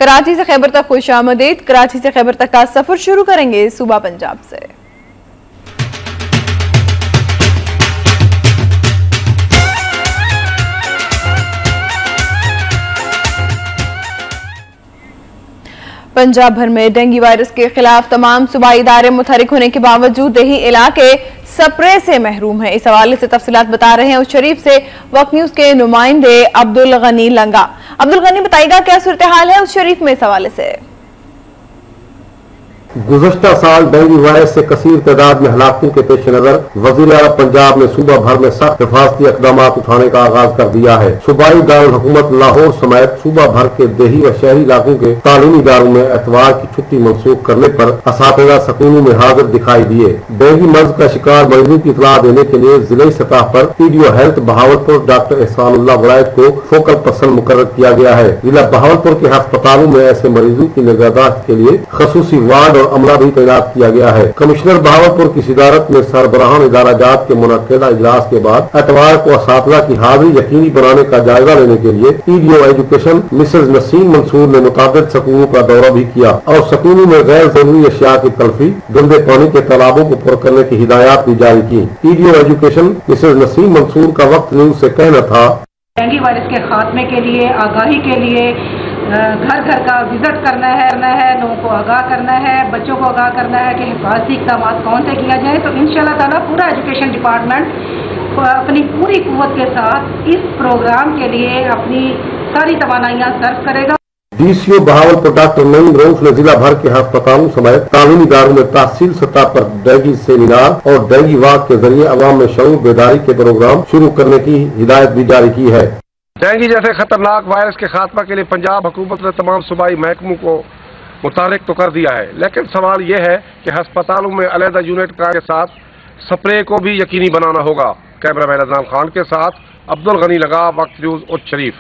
कराची से खैबर तक खुशामदीद। कराची से खैबर तक का सफर शुरू करेंगे सूबा पंजाब से। पंजाब भर में डेंगू वायरस के खिलाफ तमाम सूबाई इदारे मुतहरिक होने के बावजूद देही इलाके स्प्रे से महरूम है। इस हवाले से तफसीलात बता रहे हैं उस शरीफ से वक्त न्यूज के नुमाइंदे अब्दुल गनी लंगा। अब्दुल गनी बताएगा क्या सूरत हाल है उस शरीफ में। इस हवाले से गुज़श्ता साल डेंगू वायरस से कसीर तादाद में हलाकतों के पेश नजर वज़ीर आला पंजाब ने सूबा भर में सख्त हिफाजती इक़दाम उठाने का आगाज कर दिया है। सूबाई दारुल हुकूमत लाहौर समेत सूबा भर के देही व शहरी इलाकों के तालीमी इदारों में एतवार की छुट्टी मनसूख करने पर असातिज़ा सकूनों में हाजिर दिखाई दिए। डेंगू मर्ज का शिकार मरीजों की इतला देने के लिए जिले सतह पर PDO health Bahawalpur doctor Ehsanullah Walayat को फोकल पर्सन मुकर्रर किया गया है। जिला बहावलपुर के अस्पतालों में ऐसे मरीजों की निगहदाश्त के लिए खसूसी वार्ड और अमला भी तैनात किया गया है। कमिश्नर बहावलपुर की सिदारत में सरबराहान इदारा जात के मुनक्किदा इजलास के बाद एतवार को असातिज़ा की हाजिरी यकीनी बनाने का जायजा लेने के लिए PDO education Mrs Naseem Mansoor ने मुताबिक सकूनों का दौरा भी किया और सकूनों में गैर जरूरी अशिया की तलफी गंदे पानी के तालाबों को पुर करने की हिदायत भी जारी की। PDO education Mrs Naseem Mansoor का वक्त न्यूज से कहना था, डेंगू वायरस के खात्मे के लिए आगाही के लिए घर घर का विजिट करना है, लोगों को आगाह करना है, बच्चों को आगाह करना है कि हिफाजती इक़दाम कौन से किया जाए। तो इंशाअल्लाह ताला पूरा एजुकेशन डिपार्टमेंट अपनी पूरी कुव्वत के साथ इस प्रोग्राम के लिए अपनी सारी तवानाइयाँ सर्व करेगा। डीसीओ बहावलपुर डॉक्टर नईम रऊफ ने जिला भर के अस्पतालों समेत तालीमी इदारों में तहसील सतह पर डेंगू सेमिनार और डेंगू वाक के जरिए अवाम में शऊर बेदारी के प्रोग्राम शुरू करने की हिदायत भी जारी की है। डेंगू जैसे खतरनाक वायरस के खात्मा के लिए पंजाब हुकूमत ने तमाम सूबाई महकमों को मुतहरिक तो कर दिया है, लेकिन सवाल यह है कि अस्पतालों में अलहदा यूनिट के साथ स्प्रे को भी यकीनी बनाना होगा। कैमरामैन अजनाम खान के साथ अब्दुल गनी लगा, वक्त न्यूज उच्च शरीफ।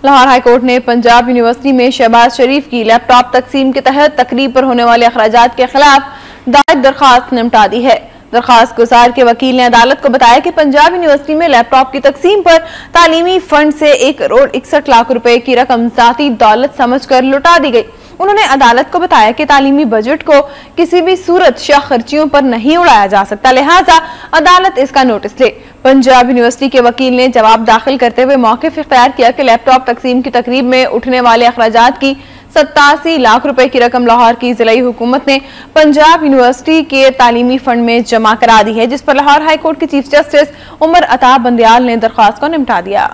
लाहौर हाईकोर्ट ने पंजाब यूनिवर्सिटी में शहबाज शरीफ की लैपटॉप तकसीम के तहत तकरीब पर होने वाले अखराजात के खिलाफ दायर दरखास्त निपटा दी है। दरखास्त गुजार के वकील ने अदालत को बताया कि पंजाब यूनिवर्सिटी में लैपटॉप की तकसीम पर तालीमी फंड से 1,61,00,000 रुपए की रकम जाती दौलत समझकर लुटा दी गई। उन्होंने अदालत को बताया कि तालीमी बजट को किसी भी सूरत शाह खर्चियों पर नहीं उड़ाया जा सकता, लिहाजा अदालत इसका नोटिस ले। पंजाब यूनिवर्सिटी के वकील ने जवाब दाखिल करते हुए मौक़िफ़ इख्तियार किया कि लैपटॉप तकसीम की तकरीब में उठने वाले अखराजात की 87 लाख रुपए की रकम लाहौर की जिलाई हुकूमत ने पंजाब यूनिवर्सिटी के तालीमी फंड में जमा करा दी है, जिस पर लाहौर हाईकोर्ट के चीफ जस्टिस उमर अता बंदयाल ने दरख्वास्त को निपटा दिया।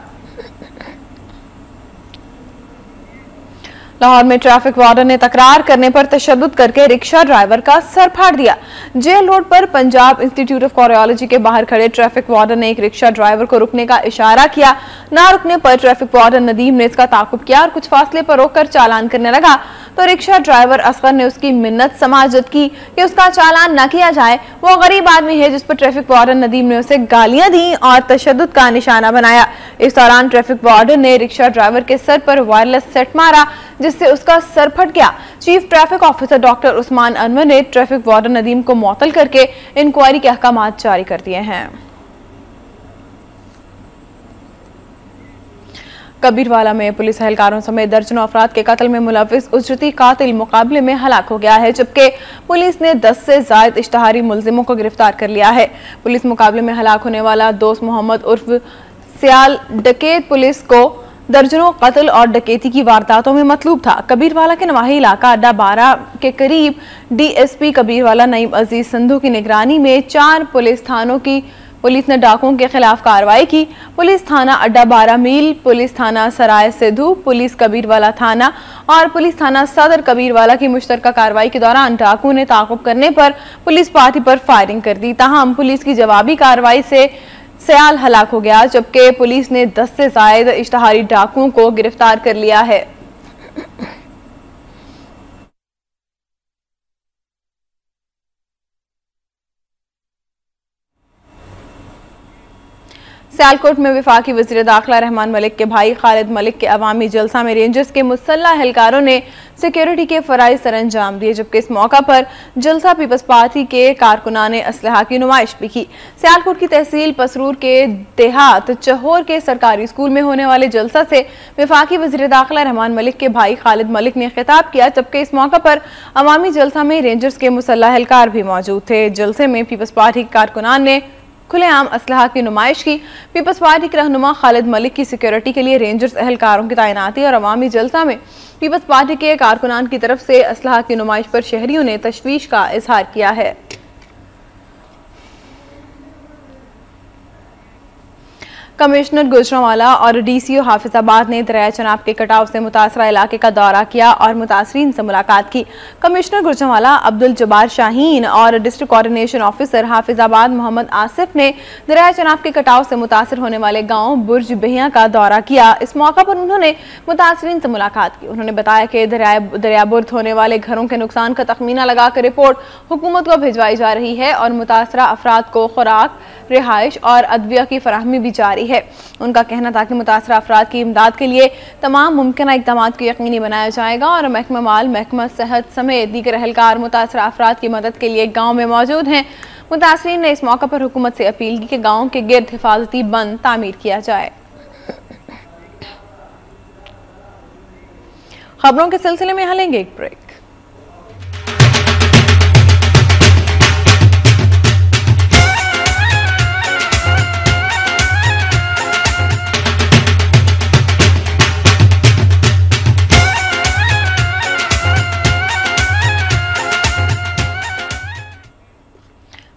लाहौर में ट्रैफिक वार्डन ने तकरार करने पर तशद्दुद करके रिक्शा ड्राइवर का सर फाड़ दिया। जेल रोड पर पंजाब इंस्टीट्यूट ऑफ कोरियोलॉजी के बाहर खड़े ट्रैफिक वार्डन ने एक रिक्शा ड्राइवर को रुकने का इशारा किया। ना रुकने पर ट्रैफिक वार्डन नदीम ने इसका ताकुब किया और कुछ फासले पर रोककर चालान करने लगा, तो रिक्शा ड्राइवर असगर ने उसकी मिन्नत समाजत की कि उसका चालान न किया जाए। वो गरीब आदमी है, जिस पर ट्रैफिक वार्डन नदीम ने उसे गालियां दी और तशद्दुद का निशाना बनाया। इस दौरान ट्रैफिक वार्डन ने रिक्शा ड्राइवर के सर पर वायरलेस सेट मारा, जिससे उसका सर फट गया। Chief traffic officer doctor Usman Anwar ने ट्रैफिक वार्डन नदीम को मुअत्तल करके इंक्वायरी के अहकाम जारी कर दिए हैं। कबीरवाला में पुलिस एहलकारों समेत दर्जनों अफराद के कत्ल में मुलविस उजरती कातिल मुकाबले में हलाक हो गया है, जबकि पुलिस ने 10 से ज्यादा इश्तहारी मुलजिमों को गिरफ्तार कर लिया है। पुलिस मुकाबले में हलाक होने वाला दोस्त मोहम्मद उर्फ सियाल डकैत पुलिस को दर्जनों कत्ल और डकैती की वारदातों में मतलूब था। कबीरवाला के नवाही इलाका अड्डा 12 के करीब डीएसपी कबीरवाला नईम अजीज संधू की निगरानी में 4 पुलिस थानों की पुलिस ने डाकुओं के खिलाफ कार्रवाई की। पुलिस थाना अड्डा 12 मील, पुलिस थाना सराय सिद्धू, पुलिस कबीरवाला थाना और पुलिस थाना सदर कबीरवाला की मुश्तरका कार्रवाई के दौरान डाकुओं ने ताक़ुब करने पर पुलिस पार्टी पर फायरिंग कर दी। ताहम पुलिस की जवाबी कार्रवाई से सयाल हलाक हो गया, जबकि पुलिस ने 10 से ज्यादा इश्तहारी डाकुओं को गिरफ्तार कर लिया है। सियालकोट में वफाकी वज़ीर दाखिला रहमान मलिक के भाई खालिद मलिक के अवामी जलसा में रेंजर्स के मुसल्लह एहलकारों ने सिक्योरिटी के फराइज सर अंजाम दिए, जबकि इस मौका पर जलसा पीपल्स पार्टी के कारकुनान ने असलहा की नुमाइश भी की। सियालकोट की तहसील पसरूर के देहात चहोर के सरकारी स्कूल में होने वाले जलसा से वफाकी वज़ीर दाखिला रहमान मलिक के भाई खालिद मलिक ने खिताब किया, जबकि इस मौका पर अवामी जलसा में रेंजर्स के मुसल्लह एहलकार भी मौजूद थे। जलसे में पीपल्स पार्टी के कारकुनान ने खुलेआम असलहा की नुमाइश की। पीपल्स पार्टी के रहनुमा खालिद मलिक की सिक्योरिटी के लिए रेंजर्स एहलकारों की तैनाती और अवामी जलसा में पीपल्स पार्टी के कारकुनान की तरफ से असलहा की नुमाइश पर शहरियों ने तशवीश का इजहार किया है। कमिश्नर गुजरांवाला और डीसीओ हाफिजाबाद ने दरिया चनाब के कटाव से मुतासरा इलाके का दौरा किया और मुतासरीन से मुलाकात की। कमिश्नर गुजरांवाला अब्दुल जब्बार शाहीन और district coordination officer Hafizabad Muhammad Asif ने दरिया चनाब के कटाव से मुतासर होने वाले गांव बुर्ज बेहिया का दौरा किया। इस मौका पर उन्होंने मुतासरीन से मुलाकात की। उन्होंने बताया कि दरियाबुर्द होने वाले घरों के नुकसान का तखमीना लगाकर रिपोर्ट हुकूमत को भिजवाई जा रही है और मुतासरा अफराद को खुराक, रिहाइश और अदविया की फराहमी भी जारी है। उनका कहना था कि मुतासरा अफराद की इमदाद के लिए तमाम मुमकिन इक़दाम को यकीनी बनाया जाएगा और महकमा माल, महकमा सेहत समेत दीगर एहलकार मुतासरा अफराद की मदद के लिए गाँव में मौजूद हैं। मुतासरीन ने इस मौका पर हुकूमत से अपील की कि गाँव के गिर्द हिफाजती बंद तामीर किया जाए। खबरों के सिलसिले में यहाँ लेंगे एक ब्रेक।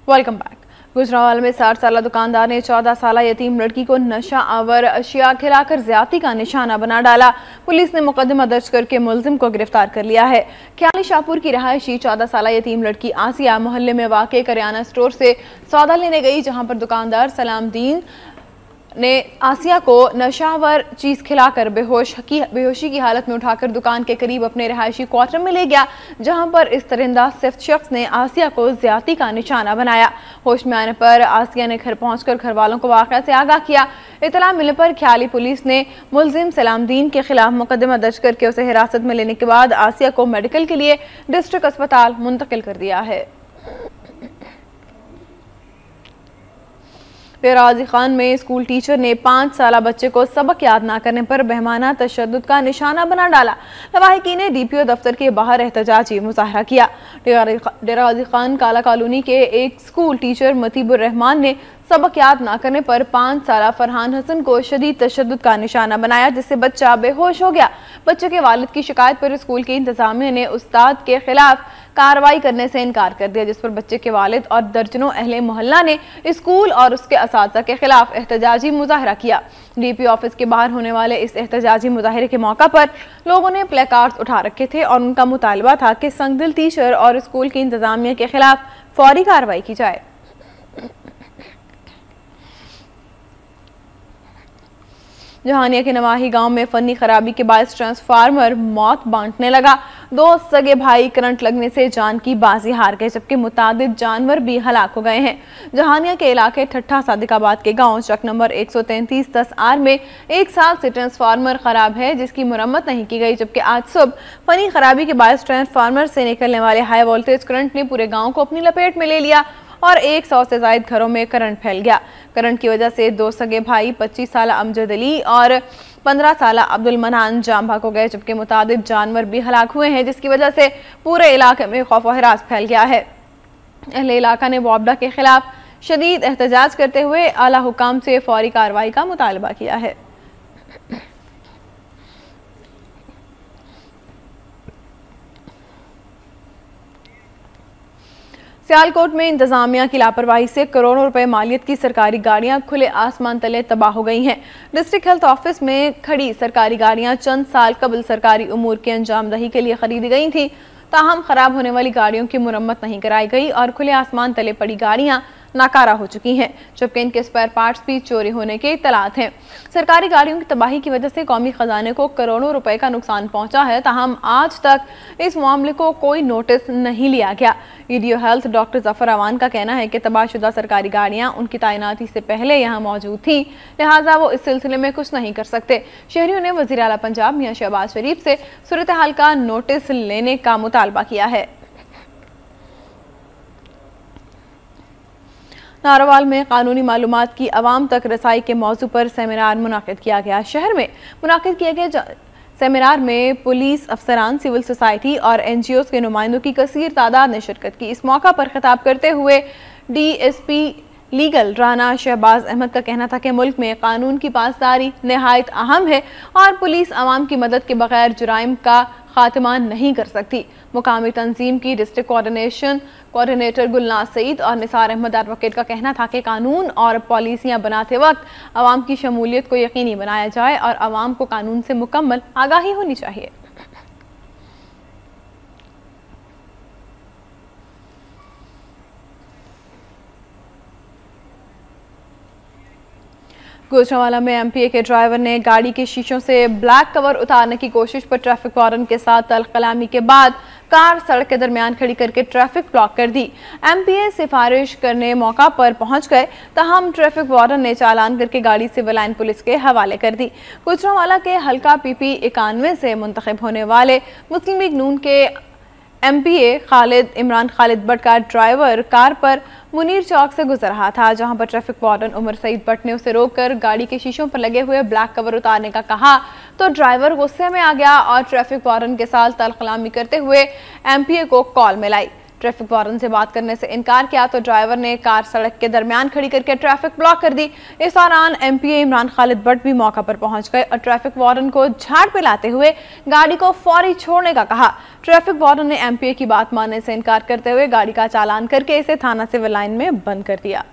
Welcome back. गुजरांवाला में 60 साला दुकानदार ने 14 साला यतीम लड़की को नशा आवर अशिया खिलाकर ज्यादती का निशाना बना डाला। पुलिस ने मुकदमा दर्ज करके मुलजिम को गिरफ्तार कर लिया है। ख्याली शाहपुर की रहायशी 14 साला यतीम लड़की आसिया मोहल्ले में वाक़े करियाना स्टोर से सौदा लेने गई, जहां पर दुकानदार सलामदीन ने आसिया को नशावर चीज खिलाकर बेहोशी की हालत में उठाकर दुकान के करीब अपने रहायशी क्वार्टर में ले गया, जहां पर इस दरिंदा सिफ्त शख्स ने आसिया को ज्यादती का निशाना बनाया। होश में आने पर आसिया ने घर पहुंचकर घर वालों को वाक़या से आगाह किया। इतला मिलने पर ख्याली पुलिस ने मुलजिम सलामदीन के खिलाफ मुकदमा दर्ज करके उसे हिरासत में लेने के बाद आसिया को मेडिकल के लिए डिस्ट्रिक्ट अस्पताल मुंतकिल कर दिया है। राजी खान में स्कूल टीचर ने 5 साला बच्चे को सबक याद न करने पर बेहमाना तशद्दुद का निशाना बना डाला। लवाहिकीन ने डीपीओ दफ्तर के बाहर एहतजाजी मुजाहरा किया। राजी खान काला कॉलोनी के एक स्कूल टीचर मतीबुर रहमान ने सबक याद न करने पर 5 साला फरहान हसन को शदीद तशद्दुद का निशाना बनाया, जिससे बच्चा बेहोश हो गया। बच्चे के वालिद की शिकायत पर स्कूल की इंतजामिया ने उस्ताद के खिलाफ कार्रवाई करने से इनकार कर दिया, जिस पर बच्चे के वालिद और दर्जनों अहले मोहल्ला ने स्कूल और उसके असातिज़ा के खिलाफ एहतजाजी मुजाहरा किया। डीपीओ ऑफिस के बाहर होने वाले इस एहतजाजी मुजाहरे के मौका पर लोगों ने प्लेकार्ड्स उठा रखे थे और उनका मुतालबा था कि संगदिल टीचर और स्कूल की इंतजामिया के खिलाफ फौरी कार्रवाई की जाए। जहानिया के नवाही गांव में फनी खराबी के बायस ट्रांसफार्मर मौत बांटने लगा। 2 सगे भाई करंट लगने से जान की बाजी हार गए, जबकि मुतादिद जानवर भी हलाक हो गए हैं। जहानिया के इलाके ठट्ठा सादिकाबाद के गांव चक नंबर 133 10R में 1 साल से ट्रांसफार्मर खराब है, जिसकी मुरम्मत नहीं की गई, जबकि आज सुबह फनी खराबी के बायस ट्रांसफार्मर से निकलने वाले हाई वोल्टेज करंट ने पूरे गाँव को अपनी लपेट में ले लिया और 100 से ज्यादा घरों में करंट फैल गया। करंट की वजह से 2 सगे भाई 25 साला अमजद अली और 15 साला अब्दुल मनान जाम भाग हो गए, जबकि मुतादिद जानवर भी हलाक हुए हैं, जिसकी वजह से पूरे इलाके में खौफ व हिरास फैल गया है। अहले इलाका ने मुआवजा के खिलाफ शदीद एहतजाज करते हुए आला हुकाम से फौरी कार्रवाई का मुतालबा किया है। सियालकोट में इंतजामिया की लापरवाही से करोड़ों रुपए मालियत की सरकारी गाड़ियां खुले आसमान तले तबाह हो गई हैं। डिस्ट्रिक्ट हेल्थ ऑफिस में खड़ी सरकारी गाड़ियां चंद साल कबल सरकारी उमूर की अंजामदही के लिए खरीदी गई थी, ताहम खराब होने वाली गाड़ियों की मुरम्मत नहीं कराई गई और खुले आसमान तले पड़ी गाड़ियां नाकारा हो चुकी हैं, जबकि इनके स्पेयर पार्ट्स भी चोरी होने के इत्तलात हैं। सरकारी गाड़ियों की तबाही की वजह से कौमी खजाने को करोड़ों रुपए का नुकसान पहुंचा है, ताहम आज तक इस मामले को कोई नोटिस नहीं लिया गया। EDO health doctor Zafar Awan का कहना है कि तबाहशुदा सरकारी गाड़ियां उनकी तैनाती से पहले यहाँ मौजूद थी, लिहाजा वो इस सिलसिले में कुछ नहीं कर सकते। शहरियों ने वज़ीर आला पंजाब मियां शहबाज शरीफ से सूरत हाल का नोटिस लेने का मुतालबा किया है। नारोवाल में कानूनी मालूमात की अवाम तक रसाई के मौजू पर सेमिनार मुनाकिद किया गया। शहर में मुनाकिद किए गए सेमिनार में पुलिस अफसरान, सिविल सोसाइटी और NGOs के नुमाइंदों की कसीर तादाद ने शिरकत की। इस मौका पर खिताब करते हुए DSP लीगल राना शहबाज अहमद का कहना था कि मुल्क में कानून की पासदारी नहायत अहम है और पुलिस आवाम की मदद के बगैर जुराइम का खात्मा नहीं कर सकती। मुकामी तंजीम की डिस्ट्रिक्ट कोऑर्डिनेटर गुलनाज सईद और निसार अहमद एडवोकेट का कहना था कि कानून और पॉलिसियां बनाते वक्त आवाम की शमूलियत को यकीनी बनाया जाए और आवाम को कानून से मुकम्मल आगाही होनी चाहिए। गुजरांवाला में MPA के ड्राइवर ने गाड़ी के शीशों से ब्लैक कवर उतारने की कोशिश पर ट्रैफिक वार्डन के साथ तल्ख कलामी के बाद कार सड़क के दरमियान खड़ी करके ट्रैफिक ब्लॉक कर दी। MPA सिफारिश करने मौका पर पहुंच गए, ताहम ट्रैफिक वार्डन ने चालान करके गाड़ी सिविल लाइन पुलिस के हवाले कर दी। गुजरांवाला के हल्का PP 91 से मुंतखब होने वाले मुस्लिम लीग नून के MPA इमरान खालिद भट्ट का ड्राइवर कार पर मुनीर चौक से गुजर रहा था, जहां पर ट्रैफिक वार्डन उमर सईद भट्ट ने उसे रोककर गाड़ी के शीशों पर लगे हुए ब्लैक कवर उतारने का कहा तो ड्राइवर गुस्से में आ गया और ट्रैफिक वार्डन के साथ तल्ख कलामी करते हुए MPA को कॉल मिलाई। ट्रैफिक वार्डन से बात करने से इनकार किया तो ड्राइवर ने कार सड़क के दरमियान खड़ी करके ट्रैफिक ब्लॉक कर दी। इस दौरान MPA इमरान खालिद भट्ट भी मौका पर पहुंच गए और ट्रैफिक वार्डन को झाड़ पे लाते हुए गाड़ी को फौरी छोड़ने का कहा। ट्रैफिक वार्डन ने MPA की बात मानने से इनकार करते हुए गाड़ी का चालान करके इसे थाना सिविल लाइन में बंद कर दिया।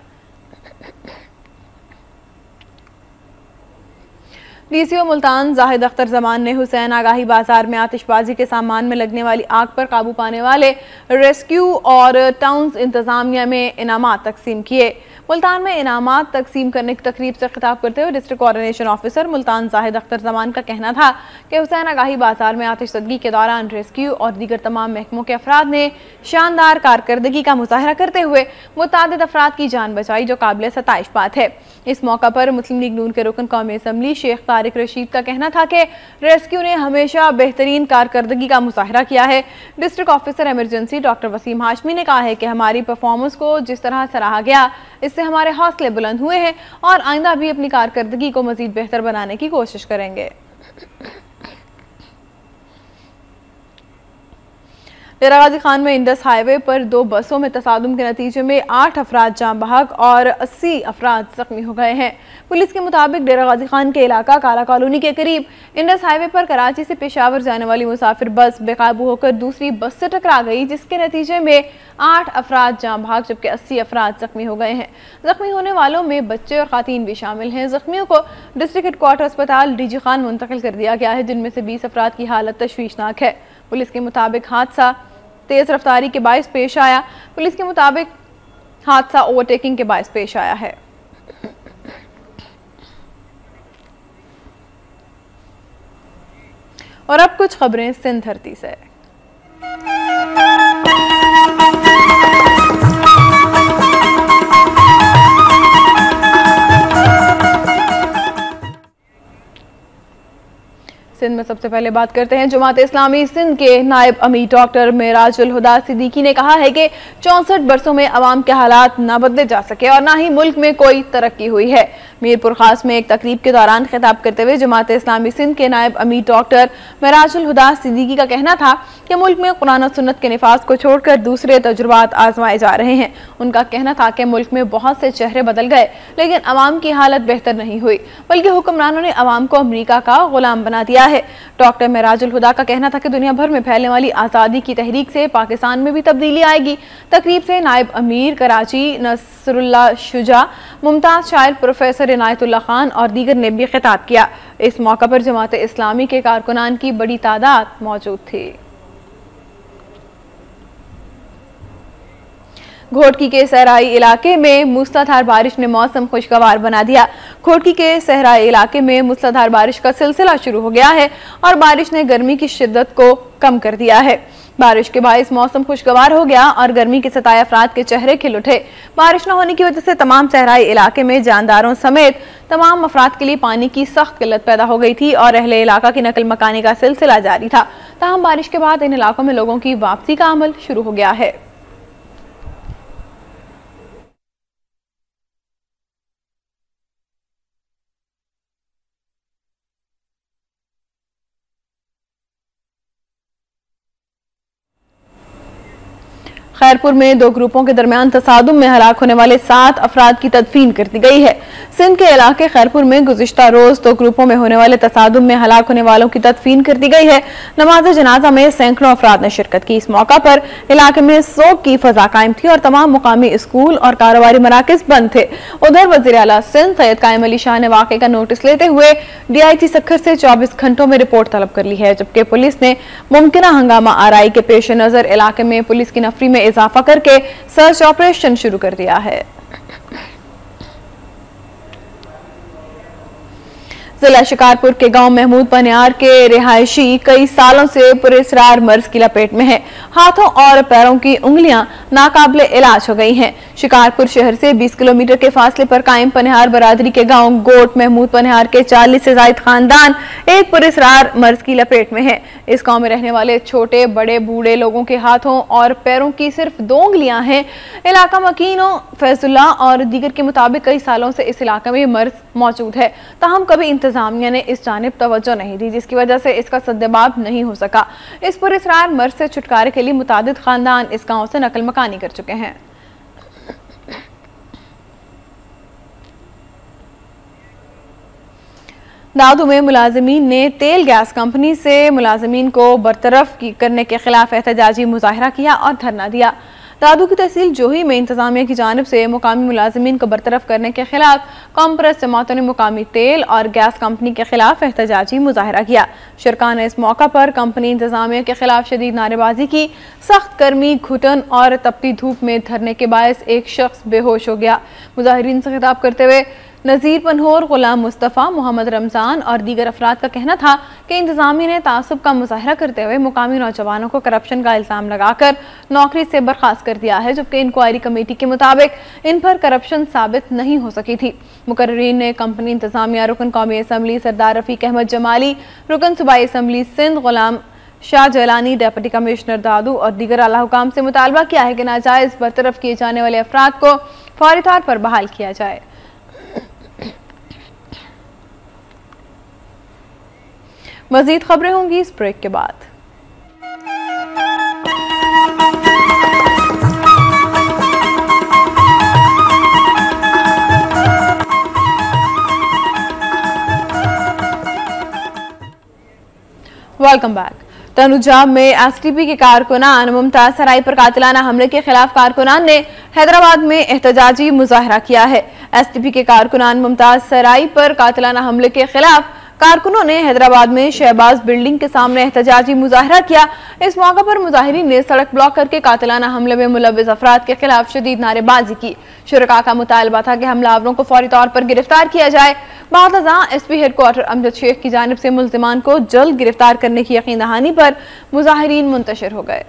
DCO मुल्तान जाहिद अख्तर जमान ने हुसैन आगाही बाजार में आतिशबाजी के सामान में लगने वाली आग पर काबू पाने वाले रेस्क्यू और टाउन्स इंतजामिया में इनामात तकसीम किए। मुल्तान में इनामात तकसीम करने की तकरीब से खिताब करते हुए district coordination officer Multan Zahid Akhtar Zaman का कहना था कि हुसैन आगाही बाजार में आतिशज़दगी के दौरान रेस्क्यू और दीगर तमाम महकमों के अफराद ने शानदार कारकर्दगी का मुजाहरा करते हुए मुतादिद अफराद की जान बचाई, जो काबिल सताइश बात है। इस मौका पर मुस्लिम लीग नून के रुकन कौमी असम्बली शेख तारिक रशीद का कहना था कि रेस्क्यू ने हमेशा बेहतरीन कारकर्दगी का मुजाहरा किया है। District officer emergency doctor Waseem Hashmi ने कहा है कि हमारी परफॉर्मेंस को जिस तरह सराहा गया, इससे हमारे हौसले बुलंद हुए हैं और आइंदा भी अपनी कारकर्दगी को मजीद बेहतर बनाने की कोशिश करेंगे। डेरा गाजी खान में इंडस हाईवे पर 2 बसों में तसादुम के नतीजे में 8 अफराद जाँ बहक और 80 अफराद जख्मी हो गए हैं। पुलिस के मुताबिक डेरा गाजी खान के इलाका काला कॉलोनी के करीब इंडस हाईवे पर कराची से पेशावर जाने वाली मुसाफिर बस बेकाबू होकर दूसरी बस से टकरा गई, जिसके नतीजे में 8 अफराद जाँ बहक जबकि 80 अफराद जख्मी हो गए हैं। जख्मी होने वालों में बच्चे और खातीन भी शामिल हैं। जख्मियों को डिस्ट्रिक्ट हेडक्वार्टर अस्पताल DG खान मुंतकिल कर दिया गया है, जिनमें से 20 अफराद की हालत तशवीशनाक है। पुलिस के मुताबिक हादसा तेज रफ्तारी के बायस पेश आया। पुलिस के मुताबिक हादसा ओवरटेकिंग के बायस पेश आया है। और अब कुछ खबरें सिंध धरती से। सिंध में सबसे पहले बात करते हैं जमात इस्लामी सिंध के नायब अमीर डॉक्टर मेराजुल हुदा सिद्दीकी ने कहा है कि 64 बरसों में अवाम के हालात न बदले जा सके और ना ही मुल्क में कोई तरक्की हुई है। मीरपुर खास में एक तकरीब के दौरान खिताब करते हुए जमात इस्लामी सिंध के नायब अमीर डॉक्टर मेराजुल हुदा सिद्दीकी का कहना था कि मुल्क में कुरान और सुन्नत के निफाज को छोड़कर दूसरे तजुर्बात आजमाए जा रहे हैं। उनका कहना था कि मुल्क में बहुत से चेहरे बदल गए, लेकिन अवाम की हालत बेहतर नहीं हुई, बल्कि हुक्मरानों ने अवाम को अमरीका का गुलाम बना दिया है। डॉक्टर मेराजुल हुदा का कहना था कि दुनिया भर में फैलने वाली आज़ादी की तहरीक से पाकिस्तान में भी तब्दीली आएगी। तकरीब से नायब अमीर कराची नसरुल्लाह शुजा, मुमताज शायर प्रोफेसर इनायतुल्लाह खान और दीगर ने भी खिताब किया। इस मौका पर जमात इस्लामी के कारकुनान की बड़ी तादाद मौजूद थी। घोटकी के सहराई इलाके में मूसलाधार बारिश ने मौसम खुशगवार बना दिया। घोटकी के सहराई इलाके में मूसलाधार बारिश का सिलसिला शुरू हो गया है और बारिश ने गर्मी की शिद्दत को कम कर दिया है। बारिश के बायस मौसम खुशगवार हो गया और गर्मी के सताए अफराद के चेहरे खिल उठे। बारिश न होने की वजह से तमाम सहराई इलाके में जानदारों समेत तमाम अफराद के लिए पानी की सख्त किल्लत पैदा हो गई थी और अहले इलाका की नकल मकानी का सिलसिला जारी था। ताहम बारिश के बाद इन इलाकों में लोगों की वापसी का अमल शुरू हो गया है। खैरपुर में दो ग्रुपों के दरमियान तसादुम में हलाक होने वाले 7 अफराद की तदफीन कर दी गई है। सिंध के इलाके खैरपुर में गुज़िश्ता रोज 2 ग्रुपों में होने वाले तसादुम में हलाक होने वालों की तदफीन कर दी गई है। नमाज जनाजा में सैकड़ों अफराद ने शिरकत की। इस मौका पर इलाके में सोग की फजा कायम थी और तमाम मुकामी स्कूल और कारोबारी मराकज बंद थे। उधर वज़ीर आला सिंध सैयद कायम अली शाह ने वाक़े का नोटिस लेते हुए DIG सक्खर से 24 घंटों में रिपोर्ट तलब कर ली है, जबकि पुलिस ने मुमकिना हंगामा आराई के पेश नजर इलाके में पुलिस की नफरी में इजाफा करके सर्च ऑपरेशन शुरू कर दिया है। जिला शिकारपुर के गांव महमूद पनियार के रिहायशी कई सालों से पुरस्रार मर्ज की लपेट में है। हाथों और पैरों की उंगलियां नाकाबिले इलाज हो गई हैं। शिकारपुर शहर से 20 किलोमीटर के फासले पर कायम पनिहार बरादरी के गांव गोट महमूद पनिहार के 40 से ज्यादा खानदान एक पुरस्रार मर्ज की लपेट में है। इस गांव में रहने वाले छोटे बड़े बूढ़े लोगों के हाथों और पैरों की सिर्फ 2 उंगलियां हैं। इलाका मकीनों फैजुल्ला और दीगर के मुताबिक कई सालों से इस इलाके में मर्ज मौजूद है, ताहम कभी इंतजामिया ने इस जानिब तवज्जो नहीं दी, जिसकी वजह से इसका सद्देबाब नहीं हो सका। इस पुरस्रार मर्ज से छुटकारे के लिए मुतादिद खानदान इस गांव से नकल मकानी कर चुके हैं। दादू में मुलाजिमीन ने तेल गैस कंपनी से मुलाजिमीन को बरतरफ करने के खिलाफ एहतजाजी मुजाहरा किया और धरना दिया। दादू की तहसील जोही में इंतजामिया की जानिब से मुकामी मुलाजिमीन को बरतरफ करने के खिलाफ कॉम्प्रेस जमातों ने मुकामी तेल और गैस कंपनी के खिलाफ एहतजाजी मुजाहरा किया। शुरका ने इस मौका पर कंपनी इंतजामिया के खिलाफ शदीद नारेबाजी की। सख्त गर्मी, घुटन और तपती धूप में धरने के बायस एक शख्स बेहोश हो गया। मुजाहिरीन से खिताब करते हुए नज़ीर पनहोर, गुलाम मुस्तफ़ा, मोहम्मद रमज़ान और दीगर अफराद का कहना था कि इंतजामी ने तासुब का मुजाहरा करते हुए मुकामी नौजवानों को करप्शन का इल्ज़ाम लगाकर नौकरी से बर्खास्त कर दिया है, जबकि इंक्वायरी कमेटी के मुताबिक इन पर करप्शन साबित नहीं हो सकी थी। मुकर्रीन ने कंपनी इंतजामिया, रुकन कौमी असम्बली सरदार रफ़ीक अहमद जमाली, रुकन सूबाई assembly Sindh Ghulam Shah जलानी, deputy commissioner दादू और दीगर आला हुकाम से मुतालबा किया है कि नाजायज़ बरतरफ किए जाने वाले अफराद को फौरी तौर पर बहाल किया जाए। मज़ीद खबरें होंगी इस ब्रेक के बाद। Welcome back. तनुजा में एसटीपी के कारकुनान मुमताज सराई पर कातिलाना हमले के खिलाफ कारकुनान ने हैदराबाद में एहतजाजी मुजाहरा किया है। एसटीपी के कारकुनान मुमताज सराई पर कातिलाना हमले के खिलाफ कारकुनों ने हैदराबाद में शहबाज बिल्डिंग के सामने एहतजाजी मुजाहरा किया। इस मौका पर मुजाहिरीन ने सड़क ब्लॉक करके कातिलाना हमले में मुलव्विस अफराद के खिलाफ शदीद नारेबाजी की। शुरका का मुतालबा था कि हमलावरों को फौरी तौर पर गिरफ्तार किया जाए। बादअज़ां एसपी हेडक्वार्टर अमजद शेख की जानिब से मुल्जिमान को जल्द गिरफ्तार करने की यकीन दहानी पर मुजाहिरीन मुंतशिर हो गए।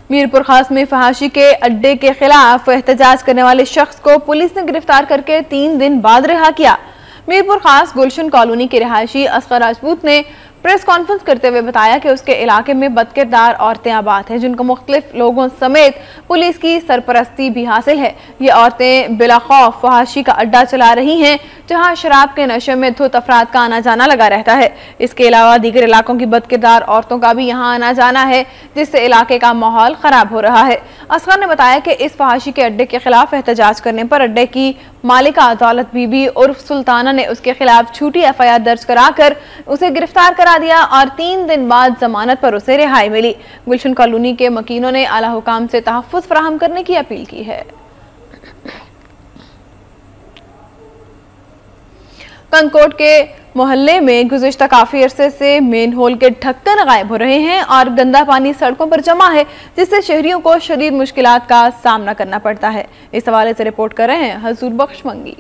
मीरपुर खास में फहाशी के अड्डे के खिलाफ एहतजाज करने वाले शख्स को पुलिस ने गिरफ्तार करके 3 दिन बाद रिहा किया। मीरपुर खास गुलशन कॉलोनी के रिहायशी असगर राजपूत ने प्रेस कॉन्फ्रेंस करते हुए बताया कि उसके इलाके में बदकिरदार औरतें आबाद हैं, जिनको मुख्तलिफ लोगों समेत पुलिस की सरपरस्ती भी हासिल है। ये औरतें बिला खौफ फहाशी का अड्डा चला रही हैं, जहां शराब के नशे में धुत अफराद का आना जाना लगा रहता है। इसके अलावा दीगर इलाकों की बदकिरदार औरतों का भी यहाँ आना जाना है, जिससे इलाके का माहौल खराब हो रहा है। असगर ने बताया कि इस फहाशी के अड्डे के खिलाफ एहतजाज करने पर अड्डे की मालिका दौलत बीबी उर्फ सुल्ताना ने उसके खिलाफ झूठी FIR दर्ज कराकर उसे गिरफ्तार करा दिया और 3 दिन बाद जमानत पर उसे रिहाई मिली। गुलशन कॉलोनी के मकीनों ने आला हुकाम से तहफ़्फ़ुज़ फराहम करने की अपील की है। कंकोट के मोहल्ले में गुज़िश्ता काफी अरसे से मेन होल के ढक्कन गायब हो रहे हैं और गंदा पानी सड़कों पर जमा है, जिससे शहरियों को शदीद मुश्किलात का सामना करना पड़ता है। इस हवाले से रिपोर्ट कर रहे हैं हजूर बख्श मंगी।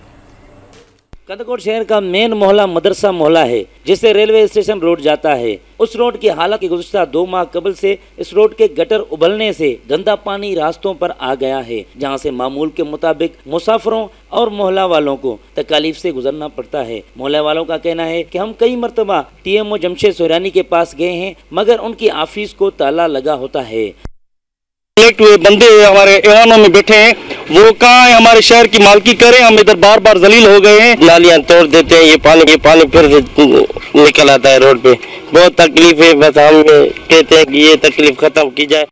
कंदकोट शहर का मेन मोहल्ला मदरसा मोहल्ला है, जिससे रेलवे स्टेशन रोड जाता है। उस रोड की हालत की गुज़िश्ता 2 माह कबल से इस रोड के गटर उबलने से गंदा पानी रास्तों पर आ गया है, जहां से मामूल के मुताबिक मुसाफिरों और मोहल्ला वालों को तकलीफ से गुजरना पड़ता है। मोहल्ला वालों का कहना है कि हम कई मरतबा TMO जमशेद सोहरानी के पास गए हैं, मगर उनकी ऑफिस को ताला लगा होता है। हुए बंदे हमारे ईवानों में बैठे हैं, वो कहाँ है, हमारे शहर की मालकी करें, हम इधर बार बार जलील हो गए हैं। नालियां तोड़ देते हैं, ये पानी फिर निकल आता है रोड पे। बहुत तकलीफ है, बस हम कहते हैं कि ये तकलीफ खत्म की जाए।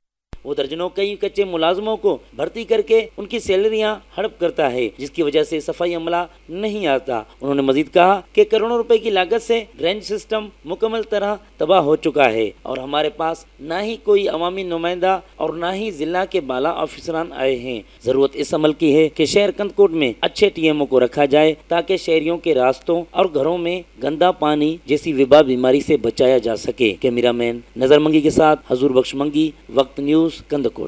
वो दर्जनों कई कच्चे मुलाजमों को भर्ती करके उनकी सैलरियां हड़प करता है, जिसकी वजह से सफाई अमला नहीं आता। उन्होंने मजीद कहा कि करोड़ों रुपए की लागत से ड्रेनेज सिस्टम मुकम्मल तरह तबाह हो चुका है और हमारे पास ना ही कोई अवामी नुमाइंदा और ना ही जिला के बाला ऑफिसरान आए हैं। जरूरत इस अमल की है कि शहर कंदकोट में अच्छे TMO को रखा जाए, ताकि शहरियों के रास्तों और घरों में गंदा पानी जैसी विबा बीमारी से बचाया जा सके। कैमरामैन नजर मंगी के साथ हजूर बख्श मंगी, वक्त न्यूज, कंदकोट।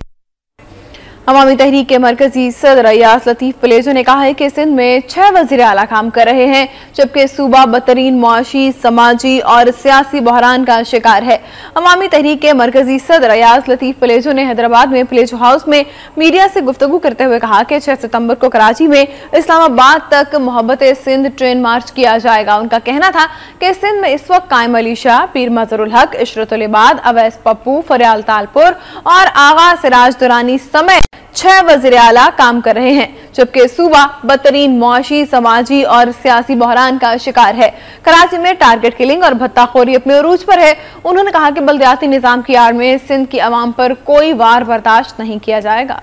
अवामी तहरीक के मरकजी सदर अयाज लतीफ पलेजो ने कहा है कि सिंध में 6 वज़ीर आला काम कर रहे हैं, जबकि सूबा बदतरीन मुआशी, समाजी और सियासी बहरान का शिकार है। अवामी तहरीक के मरकजी सदर अयाज लतीफ पलेजो ने हैदराबाद में प्लेजो हाउस में मीडिया से गुफ्तगू करते हुए कहा कि 6 सितंबर को कराची में इस्लामाबाद तक मोहब्बत सिंध ट्रेन मार्च किया जाएगा। उनका कहना था कि सिंध में इस वक्त कायम अली शाह, पीर मजहरुल हक, इशरतुल इबाद, अवैस पप्पू, फरियाल तालपुर और आगा सिराज दुरानी समेत 6 वज़ीर आला काम कर रहे हैं, जबकि सूबा बदतरीन मुआशी, समाजी और सियासी बहरान का शिकार है। कराची में टारगेट किलिंग और भत्ताखोरी अपने उरूज पर है। उन्होंने कहा कि बल्दियाती निजाम की आड़ में सिंध की आवाम पर कोई वार बर्दाश्त नहीं किया जाएगा।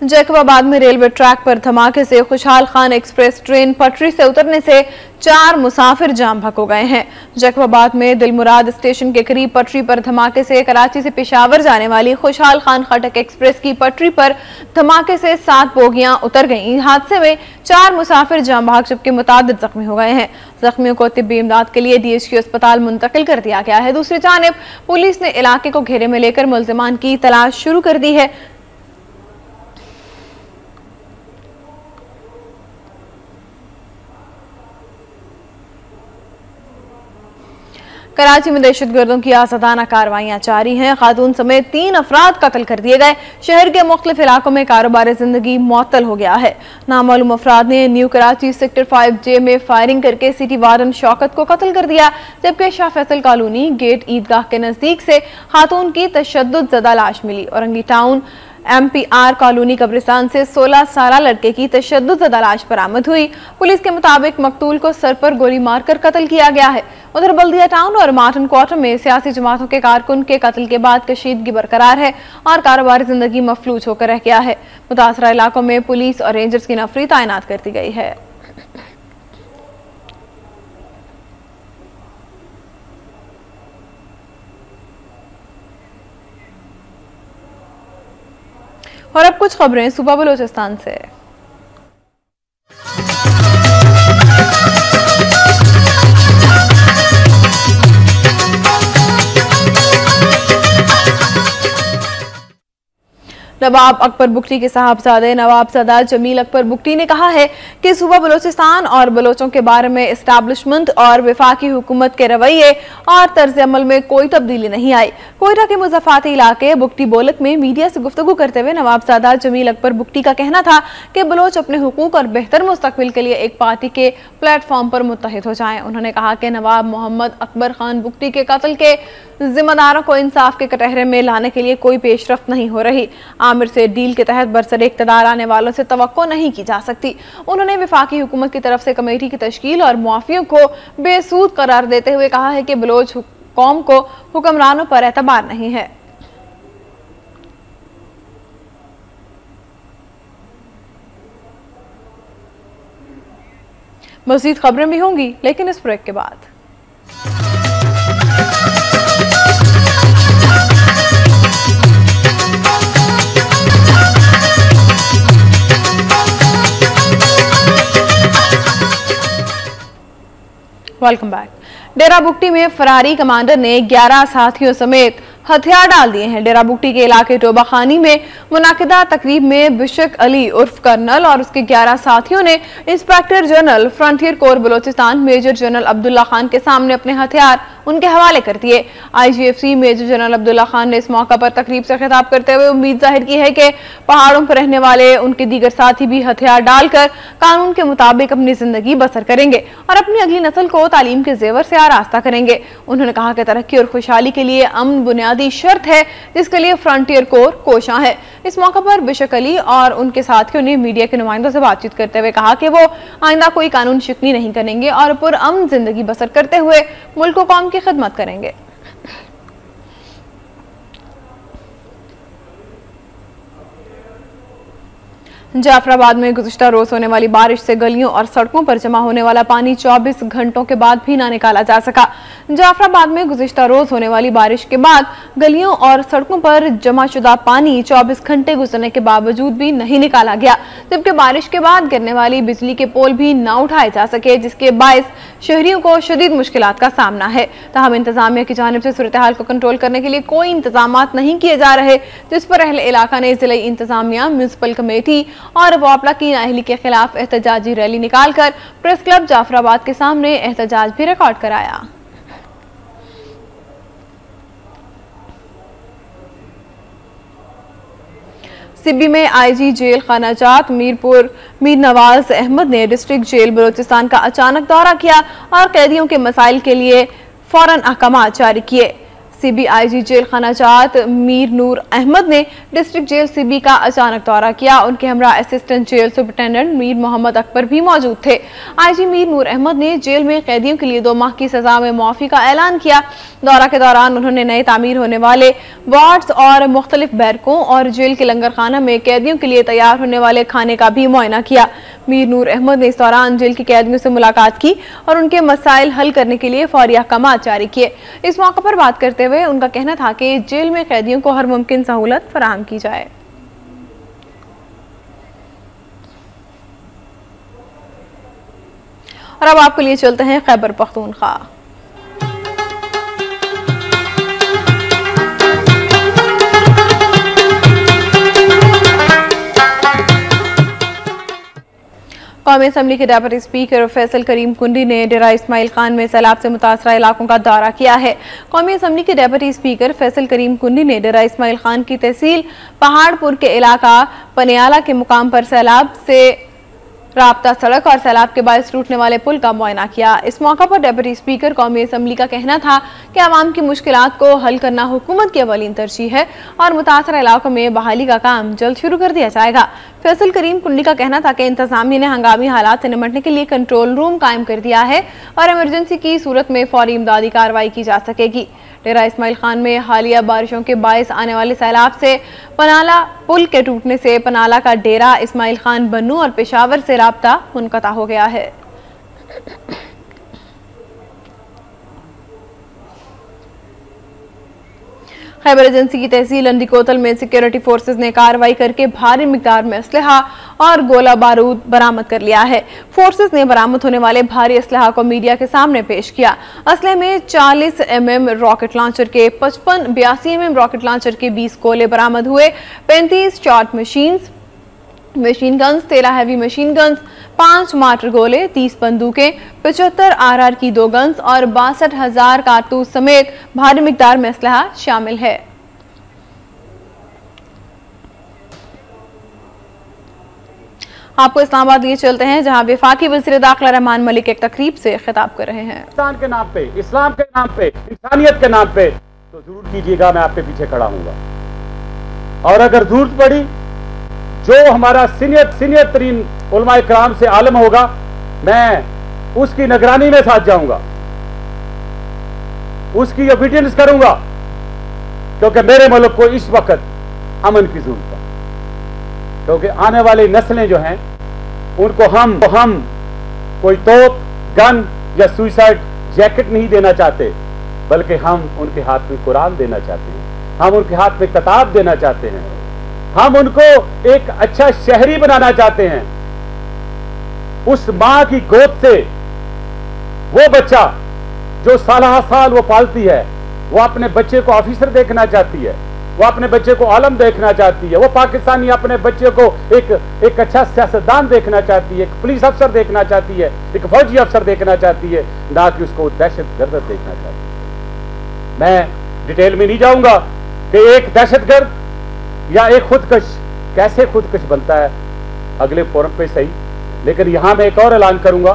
जैकबाबाद में रेलवे ट्रैक पर धमाके से खुशहाल खान एक्सप्रेस ट्रेन पटरी से उतरने से 4 मुसाफिर जाम भक हो गए हैं। जैकबाबाद में दिलमुराद स्टेशन के करीब पटरी पर धमाके से कराची से पेशावर जाने वाली खुशहाल खान खटक एक्सप्रेस की पटरी पर धमाके से 7 बोगियां उतर गईं। हादसे में 4 मुसाफिर जाम बहक, जबकि मुतादिद जख्मी हो गए हैं। जख्मियों को तिब्बी इमदाद के लिए DHQ अस्पताल मुंतकिल कर दिया गया है। दूसरी जानिब पुलिस ने इलाके को घेरे में लेकर मुल्जिमान की तलाश शुरू कर दी है। कराची में दहशतगर्दों की आज़ादाना कार्रवाइयां जारी हैं। खातून समेत 3 अफराद कत्ल कर दिए गए। शहर के मुख्तलिफ इलाकों में कारोबार जिंदगी मुअत्तल हो गया है। नामालूम अफराद ने न्यू कराची सेक्टर 5J में फायरिंग करके सिटी वार्डन शौकत को कत्ल कर दिया, जबकि शाह फैसल कॉलोनी गेट ईदगाह के नजदीक से खातून की तशद्दुद ज़दा लाश मिली। औरंगी टाउन MPR कॉलोनी कब्रिस्तान से 16 साला लड़के की तशद्दुद ज़दा लाश बरामद हुई। पुलिस के मुताबिक मकतूल को सर पर गोली मारकर कत्ल किया गया है। उधर बल्दिया टाउन और मार्टन क्वार्टर में सियासी जमातों के कारकुन के कत्ल के बाद कशीदगी बरकरार है और कारोबारी जिंदगी मफलूज होकर रह गया है। मुतासरा इलाकों में पुलिस और रेंजर्स की नफरी तैनात कर दी गई है। और अब कुछ खबरें सूबा बलोचिस्तान से। नवाब अकबर बुगटी के साहबजादे नवाबजादा जमील अकबर बुगटी ने कहा है कि सूबा बलोचिस्तान और बलोचों के बारे में इस्टेब्लिशमेंट और वफाकी हुकूमत के रवैये और तर्ज अमल में कोई तब्दीली नहीं आई। कोयटा के मुज़फ़्फ़ाती इलाके बुगटी बोलक में मीडिया से गुफ्तगू करते हुए नवाबजादा जमील अकबर बुगटी का कहना था कि बलोच अपने हुकूक और बेहतर मुस्तकबिल के लिए एक पार्टी के प्लेटफॉर्म पर मुत्तहिद हो जाएं। उन्होंने कहा कि नवाब मोहम्मद अकबर खान बुगटी के कत्ल के जिम्मेदारों को इंसाफ के कटहरे में लाने के लिए कोई पेशरफ्त नहीं हो रही। आमिर से डील के तहत बरसर इक़्तिदार आने वालों से तवक्को नहीं की जा सकती। उन्होंने वफाकी हुकूमत की तरफ से कमेटी की तश्कील और मुआफ़ियों को बेसूद करार देते हुए कहा है कि बलोच कौम को हुक्मरानों पर एतबार नहीं है। मज़ीद खबरें भी होंगी, लेकिन इस ब्रेक के बाद। Welcome back. डेरा बुगटी में फरारी कमांडर ने 11 साथियों समेत हथियार डाल दिए हैं। डेरा बुगटी के इलाके टोबाखानी में मुनाकिदा तकरीब में बिशक अली उर्फ कर्नल और उसके 11 साथियों ने inspector general frontier corps Balochistan major general Abdullah Khan के सामने अपने हथियार उनके हवाले कर दिए। IGFC major general Abdullah Khan ने इस मौका पर तकरीब से खिताब करते हुए उम्मीद जाहिर की है कि पहाड़ों पर रहने वाले उनके दीगर साथी भी हथियार डालकर कानून के मुताबिक अपनी जिंदगी बसर करेंगे और अपनी अगली नस्ल को तालीम के जेवर से आरास्ता करेंगे। उन्होंने कहा कि तरक्की और खुशहाली के लिए अमन बुनियादी शर्त है, जिसके लिए फ्रंटियर कोर कोशां है। इस मौका पर बिशक अली और उनके साथियों ने मीडिया के नुमाइंदों से बातचीत करते हुए कहा कि वो आइंदा कोई कानून शिकनी नहीं करेंगे और पुरअमन जिंदगी बसर करते हुए मुल्क व कौम की खिदमत करेंगे। जाफराबाद में गुज़िश्ता रोज होने वाली बारिश से गलियों और सड़कों पर जमा होने वाला पानी 24 घंटों के बाद भी ना निकाला जा सका। जाफराबाद में गुज़िश्ता रोज होने वाली बारिश के बाद गलियों और सड़कों पर जमा शुदा पानी 24 घंटे गुजरने के बावजूद भी नहीं निकाला गया, जबकि बारिश के बाद गिरने वाली बिजली के पोल भी न उठाए जा सके, जिसके बायस शहरियों को शदीद मुश्किलात का सामना है। ताहम इंतजामिया की जानिब से सूरत हाल को कंट्रोल करने के लिए कोई इंतजामात नहीं किए जा रहे, जिस पर अहले इलाका ने जिला इंतजामिया, म्यूनसिपल कमेटी और वापला की नाअहली के खिलाफ एहतजाजी रैली निकालकर प्रेस क्लब जाफराबाद के सामने एहतजाज भी रिकॉर्ड कराया। सिब्बी में IG जेल खानाजात मीर नवाज अहमद ने डिस्ट्रिक्ट जेल बलोचिस्तान का अचानक दौरा किया और कैदियों के मसाइल के लिए फौरन अहकामात जारी किए। सिबी IG जेल खानाजात मीर नूर अहमद ने डिस्ट्रिक्ट जेल सिबी का अचानक दौरा किया। उनके हमरा assistant jail superintendent Mir Muhammad Akbar भी मौजूद थे। IG मीर नूर अहमद ने जेल में कैदियों के लिए 2 माह की सजा में मुआफी का ऐलान किया। दौरा के दौरान उन्होंने नए तामीर होने वाले वार्ड्स और मुख्तलिफ बैरकों और जेल के लंगर खाना में कैदियों के लिए तैयार होने वाले खाने का भी मुआयना किया। मीर नूर अहमद ने इस दौरान जेल के कैदियों से मुलाकात की और उनके मसाइल हल करने के लिए फौरी अहकामात जारी किए। इस मौके पर बात करते हुए उनका कहना था कि जेल में कैदियों को हर मुमकिन सहूलत फराहम की जाए। और अब आपके लिए चलते हैं खैबर पख्तूनख्वा। कौमी असम्बली के डेप्यूटी स्पीकर फैसल करीम कुंडी ने डेरा इस्माइल खान में सैलाब से मुतासरा इलाकों का दौरा किया है। कौमी असम्बली के डेप्यूटी स्पीकर फैसल करीम कुंडी ने डेरा इस्माइल खान की तहसील पहाड़पुर के इलाका पनियाला के मुकाम पर सैलाब से राब्ता सड़क और सैलाब के बायस टूटने वाले पुल का मुआयना किया। इस मौका पर डेप्यूटी स्पीकर कौमी असम्बली का कहना था कि आवाम की मुश्किलात को हल करना हुकूमत की अवलीन तरजीह है और मुतासरा इलाकों में बहाली का काम जल्द शुरू कर दिया जाएगा। फैसल करीम कुंडी का कहना था कि इंतजामिया ने हंगामी हालात से निपटने के लिए कंट्रोल रूम कायम कर दिया है और इमरजेंसी की सूरत में फौरी इमदादी कार्रवाई की जा सकेगी। डेरा इस्माइल खान में हालिया बारिशों के बायस आने वाले सैलाब से पनाला पुल के टूटने से पनाला का डेरा इस्माइल खान बन्नू और पेशावर से राब्ता मुनक़ता हो गया है। खैबर एजेंसी की तहसील अंडीकोतल में सिक्योरिटी फोर्सेज ने कार्रवाई करके भारी मिकदार में असलहा और गोला बारूद बरामद कर लिया है। फोर्सेज ने बरामद होने वाले भारी असलहा को मीडिया के सामने पेश किया। असले में 40 mm रॉकेट लॉन्चर के 55, 82 mm रॉकेट लॉन्चर के 20 गोले बरामद हुए। 35 shot machine guns, 13 heavy machine guns, 5 martyr गोले, 30 बंदूकें, 75 RR की 2 गन्स और 62,000 कारतूस समेत भारी मिकदार में असलहा शामिल है। आपको इस्लामाबाद लिए चलते हैं, जहां वफाकी वज़ीर दाखिला रहमान मलिक एक तकरीब से खिताब कर रहे हैं। पाकिस्तान के नाम पे, इस्लाम के नाम पे, इंसानियत के नाम पे तो जरूर कीजिएगा, मैं आपके पीछे खड़ा हूंगा। और अगर जरूरत पड़ी जो हमारा सीनियर तरीन उलमाए कराम से आलम होगा, मैं उसकी निगरानी में साथ जाऊंगा, उसकी ओबीडियंस करूंगा, क्योंकि मेरे मुल्क को इस वक्त अमन की जरूरत है। क्योंकि आने वाली नस्लें जो हैं उनको हम कोई तोप, गन या सुइसाइड जैकेट नहीं देना चाहते, बल्कि हम उनके हाथ में कुरान देना चाहते हैं, हम उनके हाथ में किताब देना चाहते हैं, हम उनको एक अच्छा शहरी बनाना चाहते हैं। उस मां की गोद से वो बच्चा जो साल साल वो पालती है, वो अपने बच्चे को ऑफिसर देखना चाहती है, वो अपने बच्चे को आलम देखना चाहती है, वो पाकिस्तानी अपने बच्चे को एक अच्छा सियासतदान देखना चाहती है, एक पुलिस अफसर देखना चाहती है, एक फौजी अफसर देखना चाहती है, ना कि उसको दहशतगर्द देखना चाहती है। मैं डिटेल में नहीं जाऊंगा कि एक दहशतगर्द या एक खुदकश कैसे खुदकश बनता है, अगले फोरम पे सही, लेकिन यहां मैं एक और ऐलान करूंगा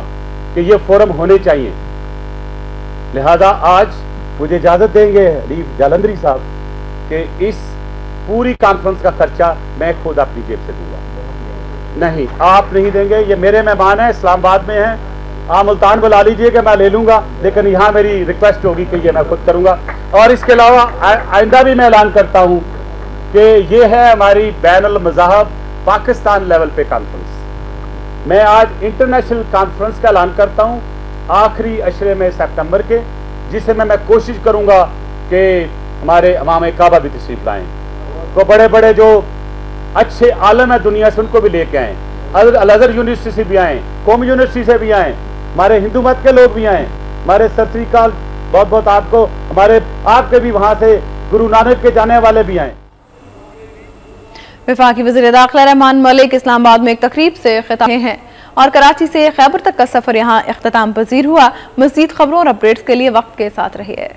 कि ये फोरम होने चाहिए। लिहाजा आज मुझे इजाजत देंगे हनीफ जालंधरी साहब कि इस पूरी कॉन्फ्रेंस का खर्चा मैं खुद अपनी जेब से दूंगा। नहीं, आप नहीं देंगे, ये मेरे मेहमान हैं, इस्लामाबाद में हैं, आप मुल्तान बुला लीजिए कि मैं ले लूंगा, लेकिन यहाँ मेरी रिक्वेस्ट होगी कि ये मैं खुद करूंगा। और इसके अलावा आइंदा भी मैं ऐलान करता हूँ कि ये है हमारी बैनुल मज़ाहब पाकिस्तान लेवल पे कॉन्फ्रेंस। मैं आज इंटरनेशनल कॉन्फ्रेंस का ऐलान करता हूँ आखिरी अशरे में सितंबर के, जिसमें मैं कोशिश करूंगा कि हमारे इमाम काबा भी तशरीफ लाएं, तो बड़े बड़े जो अच्छे आलम है दुनिया से उनको भी लेके आएँ, अल अज़हर यूनिवर्सिटी से भी आएँ, कौम यूनिवर्सिटी से भी आएँ, हमारे हिंदू मत के लोग भी आएँ, हमारे सत श्री अकाल, बहुत बहुत आपको, हमारे आपके भी वहाँ से गुरु नानक के जाने वाले भी आएँ। वफाकी वज़ीर दाखिला रहमान मलिक इस्लामाबाद में एक तकरीब से खिताब हैं और कराची से खैबर तक का सफर यहाँ इख्तिताम पजीर हुआ। मज़ीद खबरों और अपडेट्स के लिए वक्त के साथ रहिए।